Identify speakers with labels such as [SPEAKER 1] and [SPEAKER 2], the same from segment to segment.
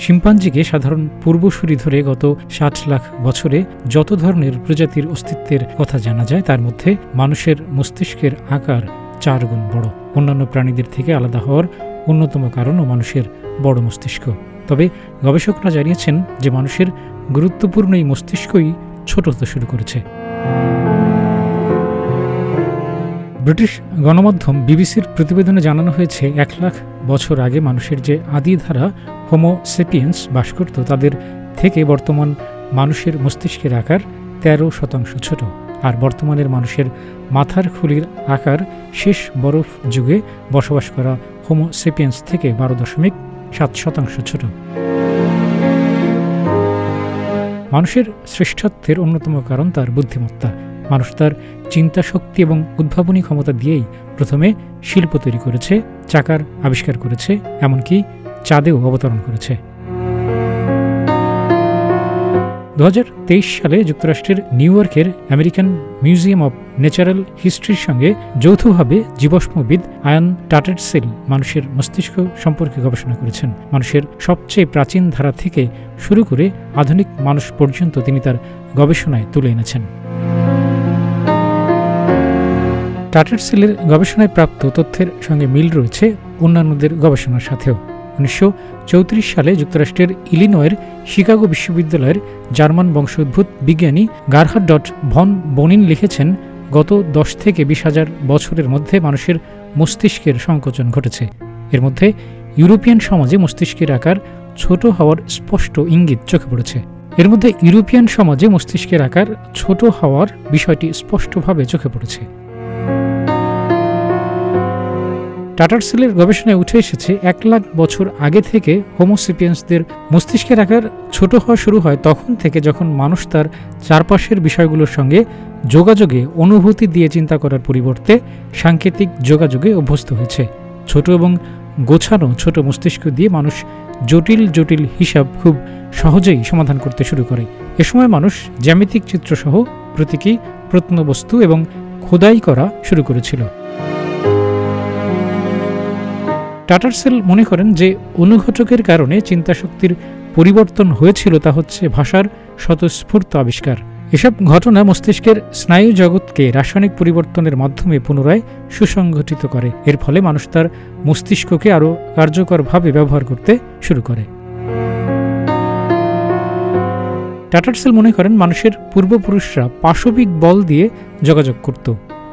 [SPEAKER 1] শিম্পাঞ্জিকে সাধারণ পূর্বসূরি ধরে গত ৬০ লাখ বছরে যত ধরনের প্রজাতির অস্তিত্বের কথা জানা যায় তার মধ্যে মানুষের মস্তিষ্কের আকার ৪ গুণ বড়। অন্যান্য প্রাণীদের থেকে আলাদা হওয়ার অন্যতম কারণও মানুষের বড় মস্তিষ্ক। তবে গবেষকরা জানিয়েছেন যে মানুষের গুরুত্বপূর্ণ এই মস্তিষ্কই ছোট হতে শুরু করেছে। ব্রিটিশ গণমাধ্যম বিবিসির প্রতিবেদনে জানানো হয়েছে ১ লাখ বছর আগে মানুষের যে আদি ধারা হোমো সেপিয়েন্স বাস করত তাদের থেকে বর্তমান মানুষের মস্তিষ্কের আকার ১৩% ছোট। আর বর্তমানের মানুষের মাথার খুলির আকার শেষ বরফ যুগে বসবাস করা হোমো সেপিয়েন্স থেকে ১২.৭% ছোট। মানুষের শ্রেষ্ঠত্বের অন্যতম কারণ তার বুদ্ধিমত্তা। মানুষ তার চিন্তা শক্তি এবং উদ্ভাবনী ক্ষমতা দিয়েই প্রথমে শিল্প তৈরি করেছে, চাকার আবিষ্কার করেছে, এমনকি চাঁদেও অবতরণ করেছে। ২০২৩ সালে যুক্তরাষ্ট্রের নিউ ইয়র্কের আমেরিকান মিউজিয়াম অব ন্যাচারাল হিস্ট্রির সঙ্গে যৌথভাবে জীবাশ্মবিদ আয়ান টাটেটসেল মানুষের মস্তিষ্ক সম্পর্কে গবেষণা করেছেন। মানুষের সবচেয়ে প্রাচীন ধারা থেকে শুরু করে আধুনিক মানুষ পর্যন্ত তিনি তার গবেষণায় তুলে এনেছেন। টাটেটসেলের গবেষণায় প্রাপ্ত তথ্যের সঙ্গে মিল রয়েছে অন্যান্যদের গবেষণার সাথেও। ১৯৩৪ সালে যুক্তরাষ্ট্রের ইলিনয়ের শিকাগো বিশ্ববিদ্যালয়ের জার্মান বংশোদ্ভূত বিজ্ঞানী গারহার্ড ভন বোনিন লিখেছেন, গত ১০ থেকে ২০,০০০ বছরের মধ্যে মানুষের মস্তিষ্কের সংকোচন ঘটেছে। এর মধ্যে ইউরোপিয়ান সমাজে মস্তিষ্কের আকার ছোট হওয়ার স্পষ্ট ইঙ্গিত চোখে পড়েছে। স্পষ্টভাবে চোখে পড়েছে। টাটারসেলের গবেষণায় উঠে এসেছে ১ লাখ বছর আগে থেকে হোমোসেপিয়েন্সদের মস্তিষ্কের আকার ছোট হওয়া শুরু হয় তখন থেকে যখন মানুষ তার চারপাশের বিষয়গুলোর সঙ্গে যোগাযোগে অনুভূতি দিয়ে চিন্তা করার পরিবর্তে সাংকেতিক যোগাযোগে অভ্যস্ত হয়েছে। ছোট এবং গোছানো ছোট মস্তিষ্ক দিয়ে মানুষ জটিল জটিল হিসাব খুব সহজেই সমাধান করতে শুরু করে। এ সময় মানুষ জ্যামিতিক চিত্রসহ প্রতীকী প্রত্নবস্তু এবং খোদাই করা শুরু করেছিল। টাটারসেল মনে করেন যে অনুঘটকের কারণে চিন্তাশক্তির পরিবর্তন হয়েছিল তা হচ্ছে ভাষার স্বতঃস্ফূর্ত আবিষ্কার। এসব ঘটনা মস্তিষ্কের স্নায়ু জগৎকে রাসায়নিক পরিবর্তনের মাধ্যমে পুনরায় সুসংগঠিত করে। এর ফলে মানুষ তার মস্তিষ্ককে আরও কার্যকরভাবে ব্যবহার করতে শুরু করে। টাটারসেল মনে করেন মানুষের পূর্বপুরুষরা পাশবিক বল দিয়ে যোগাযোগ করত,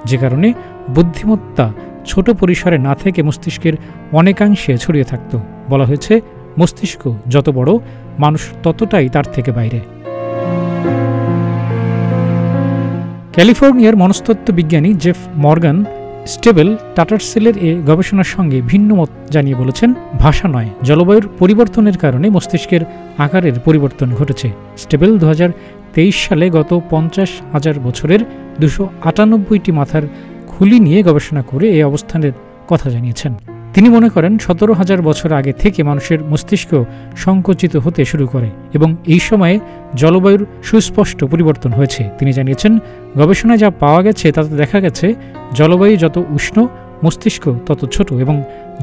[SPEAKER 1] যে কারণে বুদ্ধিমত্তা ছোট পরিসরে না থেকে মস্তিষ্কের অনেকাংশে ছড়িয়ে থাকত। বলা হয়েছে, মস্তিষ্ক যত বড়, মানুষ ততটাই তার থেকে বাইরে। ক্যালিফোর্নিয়ার মনস্তত্ত্ব বিজ্ঞানী জেফ মর্গান স্টেবেল টাটারসেলের এ গবেষণার সঙ্গে ভিন্ন মত জানিয়ে বলেছেন, ভাষা নয়, জলবায়ুর পরিবর্তনের কারণে মস্তিষ্কের আকারের পরিবর্তন ঘটেছে। স্টেবেল ২০২৩ সালে গত ৫০,০০০ বছরের ২৯৮টি মাথার খুলি নিয়ে গবেষণা করে এই অবস্থানের কথা জানিয়েছেন। তিনি মনে করেন ১৭,০০০ বছর আগে থেকে মানুষের মস্তিষ্ক সংকুচিত হতে শুরু করে এবং এই সময়ে জলবায়ুর সুস্পষ্ট পরিবর্তন হয়েছে। তিনি জানিয়েছেন, গবেষণায় যা পাওয়া গেছে তাতে দেখা গেছে জলবায়ু যত উষ্ণ, মস্তিষ্ক তত ছোট এবং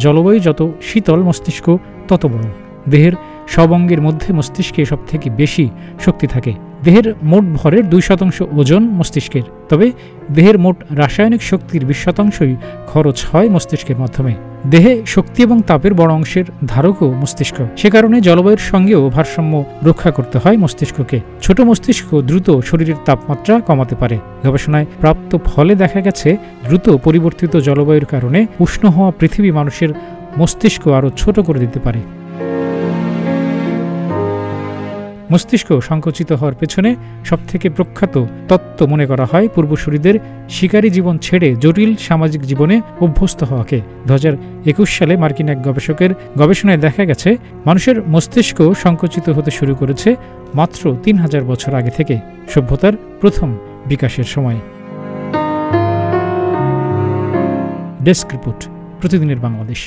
[SPEAKER 1] জলবায়ু যত শীতল, মস্তিষ্ক তত বড়। দেহের সব অঙ্গের মধ্যে মস্তিষ্কে সব থেকে বেশি শক্তি থাকে। দেহের মোট ভরের ২% ওজন মস্তিষ্কের, তবে দেহের মোট রাসায়নিক শক্তির ২০% খরচ হয় মস্তিষ্কের মাধ্যমে। দেহে শক্তি এবং তাপের বড় অংশের ধারকও মস্তিষ্ক। সে কারণে জলবায়ুর সঙ্গেও ভারসাম্য রক্ষা করতে হয় মস্তিষ্ককে। ছোট মস্তিষ্ক দ্রুত শরীরের তাপমাত্রা কমাতে পারে। গবেষণায় প্রাপ্ত ফলে দেখা গেছে, দ্রুত পরিবর্তিত জলবায়ুর কারণে উষ্ণ হওয়া পৃথিবী মানুষের মস্তিষ্ক আরও ছোট করে দিতে পারে। মস্তিষ্ক সংকুচিত হওয়ার পেছনে সবথেকে প্রখ্যাত তত্ত্ব মনে করা হয় পূর্বসূরিদের শিকারী জীবন ছেড়ে জটিল সামাজিক জীবনে অভ্যস্ত হওয়াকে। ২০২১ সালে মার্কিন এক গবেষকের গবেষণায় দেখা গেছে, মানুষের মস্তিষ্ক সংকুচিত হতে শুরু করেছে মাত্র ৩,০০০ বছর আগে থেকে, সভ্যতার প্রথম বিকাশের সময়। ডেস্ক রিপোর্ট, প্রতিদিনের বাংলাদেশ।